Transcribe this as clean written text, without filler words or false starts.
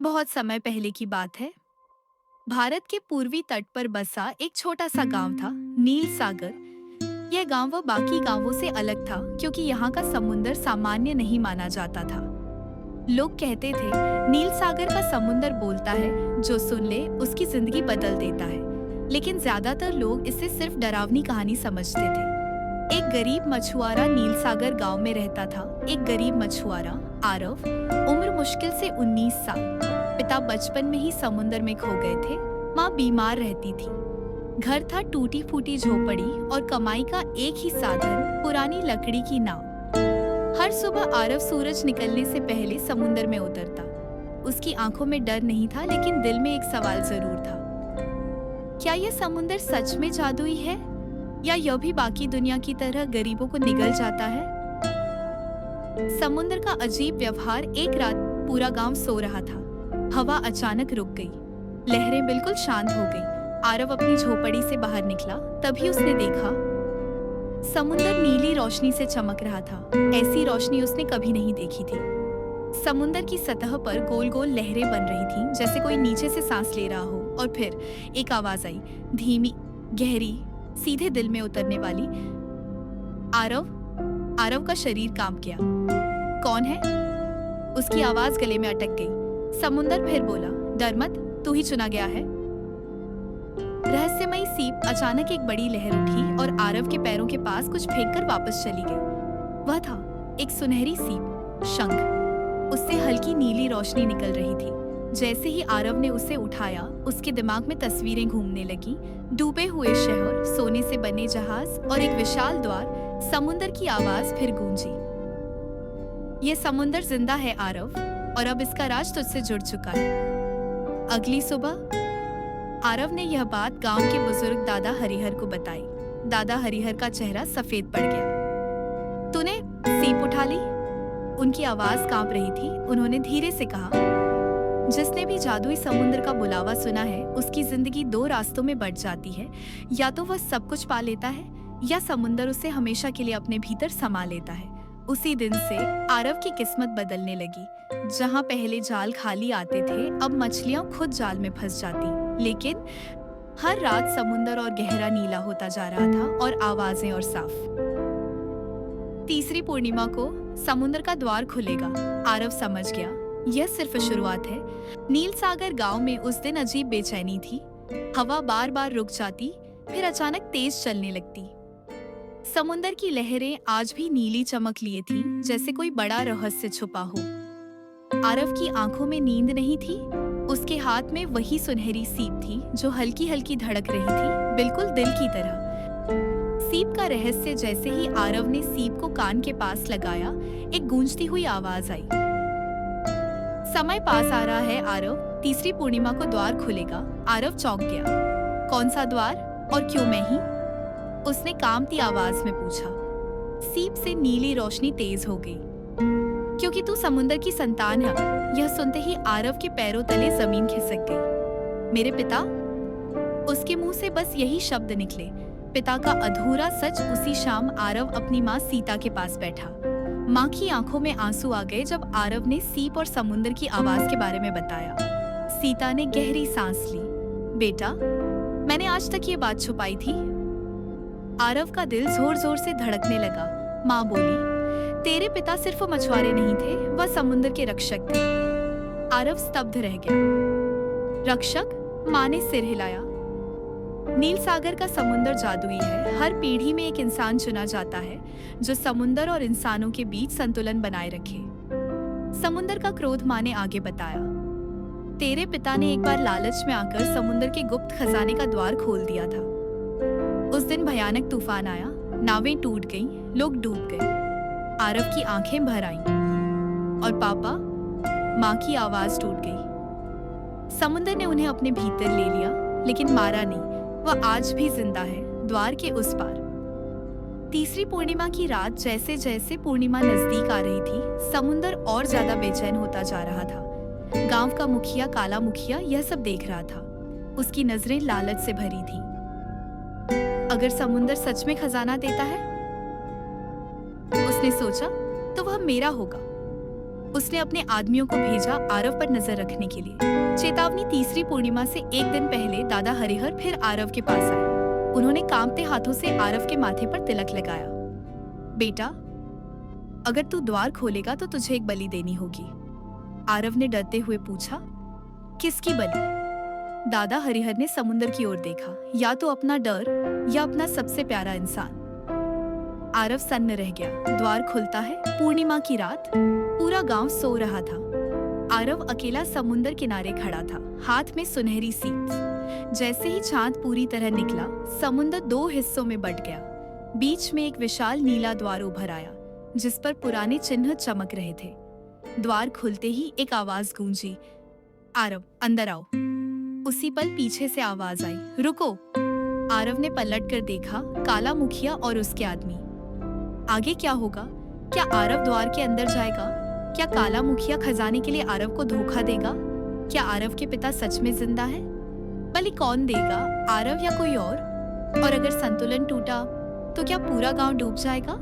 बहुत समय पहले की बात है। भारत के पूर्वी तट पर बसा एक छोटा सा गांव था, नील सागर। यह गांव वो बाकी गांवों से अलग था क्योंकि यहाँ का समुंदर सामान्य नहीं माना जाता था। लोग कहते थे, नील सागर का समुंदर बोलता है, जो सुन ले उसकी जिंदगी बदल देता है। लेकिन ज्यादातर लोग इसे सिर्फ डरावनी कहानी समझते थे। एक गरीब मछुआरा नील सागर गांव में रहता था। एक गरीब मछुआरा, आरव, उम्र मुश्किल से 19 साल। पिता बचपन में ही समुंदर में खो गए थे। माँ बीमार रहती थी। घर था टूटी फूटी झोपड़ी और कमाई का एक ही साधन, पुरानी लकड़ी की नाव। हर सुबह आरव सूरज निकलने से पहले समुंदर में उतरता। उसकी आंखों में डर नहीं था, लेकिन दिल में एक सवाल जरूर था। क्या यह समुंदर सच में जादुई है, या यह भी बाकी दुनिया की तरह गरीबों को निगल जाता है? समुंदर का अजीब व्यवहार। एक रात पूरा गांव सो रहा था। हवा अचानक रुक गई। लहरें बिल्कुल शांत हो गई। आरव अपनी झोपड़ी से बाहर निकला। तभी उसने देखा, समुंदर नीली रोशनी से चमक रहा था। ऐसी रोशनी उसने कभी नहीं देखी थी। समुंदर की सतह पर गोल गोल लहरें बन रही थीं, जैसे कोई नीचे से सांस ले रहा हो। और फिर एक आवाज आई, धीमी, गहरी, सीधे दिल में उतरने वाली। आरव का शरीर कांप गया। कौन है? उसकी आवाज गले में अटक गई। समुंदर फिर बोला, डर मत, तू ही चुना गया है। रहस्यमयी सीप। अचानक एक बड़ी लहर उठी और आरव के पैरों के पास कुछ फेंककर वापस चली गई। वह था एक सुनहरी सीप, शंख। उससे हल्की नीली रोशनी निकल रही थी। जैसे ही आरव ने उसे उठाया, उसके दिमाग में तस्वीरें घूमने लगी। डूबे हुए शहर, सोने से बने जहाज और एक विशाल द्वार। समुंदर की आवाज फिर गूंजी, ये समुंदर जिंदा है आरव, और अब इसका राज तुझसे जुड़ चुका है। अगली सुबह आरव ने यह बात गांव के बुजुर्ग दादा हरिहर को बताई। दादा हरिहर का चेहरा सफेद पड़ गया। तूने सीप उठा ली? उनकी आवाज कांप रही थी। उन्होंने धीरे से कहा, जिसने भी जादुई समुद्र का बुलावा सुना है, उसकी जिंदगी दो रास्तों में बढ़ जाती है। या तो वह सब कुछ पा लेता है, या समुंदर उसे हमेशा के लिए अपने भीतर समा लेता है। उसी दिन से आरव की किस्मत बदलने लगी। जहां पहले जाल खाली आते थे, अब मछलियां खुद जाल में फंस जाती। लेकिन हर रात समुंदर और गहरा नीला होता जा रहा था, और आवाजें और साफ। तीसरी पूर्णिमा को समुंदर का द्वार खुलेगा। आरव समझ गया, यह सिर्फ शुरुआत है। नील सागर गांव में उस दिन अजीब बेचैनी थी। हवा बार बार रुक जाती, फिर अचानक तेज चलने लगती। समुंदर की लहरें आज भी नीली चमक लिए थीं, जैसे कोई बड़ा रहस्य छुपा हो। आरव की आंखों में नींद नहीं थी। उसके हाथ में वही सुनहरी सीप थी, जो हल्की हल्की धड़क रही थी, बिल्कुल दिल की तरह। सीप का रहस्य। जैसे ही आरव ने सीप को कान के पास लगाया, एक गूंजती हुई आवाज आई, समय पास आ रहा है आरव, तीसरी पूर्णिमा को द्वार खुलेगा। आरव चौंक गया। कौन सा द्वार, और क्यों मैं ही? उसने कांपती आवाज में पूछा। सीप से नीली रोशनी तेज हो गई। क्योंकि तू समुंदर की संतान है। यह सुनते ही आरव के पैरों तले जमीन खिसक गई। मेरे पिता? उसके मुंह से बस यही शब्द निकले। पिता का अधूरा सच। उसी शाम आरव अपनी माँ सीता के पास बैठा। माँ की आंखों में आंसू आ गए जब आरव ने सीप और समुंदर की आवाज के बारे में बताया। सीता ने गहरी सांस ली। बेटा, मैंने आज तक ये बात छुपाई थी। आरव का दिल जोर जोर से धड़कने लगा। माँ बोली, तेरे पिता सिर्फ मछुआरे नहीं थे, वह समुंदर के रक्षक थे। आरव स्तब्ध रह गया। रक्षक? माँ ने सिर हिलाया। नील सागर का समुंदर जादुई है। हर पीढ़ी में एक इंसान चुना जाता है, जो समुंदर और इंसानों के बीच संतुलन बनाए रखे। समुंदर का क्रोध। माँ ने आगे बताया, तेरे पिता ने एक बार लालच में आकर समुंदर के गुप्त खजाने का द्वार खोल दिया था। उस दिन भयानक तूफान आया, नावें टूट गईं, लोग डूब गए। आरव की आंखें भर आईं। और पापा? माँ की आवाज टूट गई। समुंदर ने उन्हें अपने भीतर ले लिया, लेकिन मारा नहीं। वह आज भी जिंदा है, द्वार के उस पार। तीसरी पूर्णिमा की रात। जैसे जैसे पूर्णिमा नजदीक आ रही थी, समुंदर और ज्यादा बेचैन होता जा रहा था। गांव का मुखिया, काला मुखिया, यह सब देख रहा था। उसकी नजरें लालच से भरी थी। अगर समुंदर सच में खजाना देता है, उसने सोचा, तो वह मेरा होगा। उसने अपने आदमियों को भेजा आरव पर नजर रखने के लिए। चेतावनी तीसरी पूर्णिमा से एक दिन पहले दादा हरिहर फिर आरव के पास आए। उन्होंने कांपते हाथों से आरव के माथे पर तिलक लगाया। बेटा, अगर तू द्वार खोलेगा तो तुझे एक बलि देनी होगी। आरव ने डरते हुए पूछा, किसकी बलि? दादा हरिहर ने समुंदर की ओर देखा, या तो अपना डर या अपना सबसे प्यारा इंसान। आरव सन्न रह गया। द्वार खुलता है। पूर्णिमा की रात, पूरा गांव सो रहा था। आरव अकेला समुंदर किनारे खड़ा था, हाथ में सुनहरी सीट। जैसे ही चांद पूरी तरह निकला, समुंदर दो हिस्सों में बंट गया। बीच में एक विशाल नीला द्वार उभर आया, जिस पर पुराने चिन्ह चमक रहे थे। द्वार खुलते ही एक आवाज गूंजी, आरव अंदर आओ। उसी पल पीछे से आवाज आई, रुको। आरव ने पलट कर देखा, काला मुखिया और उसके आदमी। आगे क्या होगा? क्या आरव द्वार के अंदर जाएगा? क्या काला मुखिया खजाने के लिए आरव को धोखा देगा? क्या आरव के पिता सच में जिंदा है? बलि कौन देगा, आरव या कोई और? अगर संतुलन टूटा तो क्या पूरा गांव डूब जाएगा?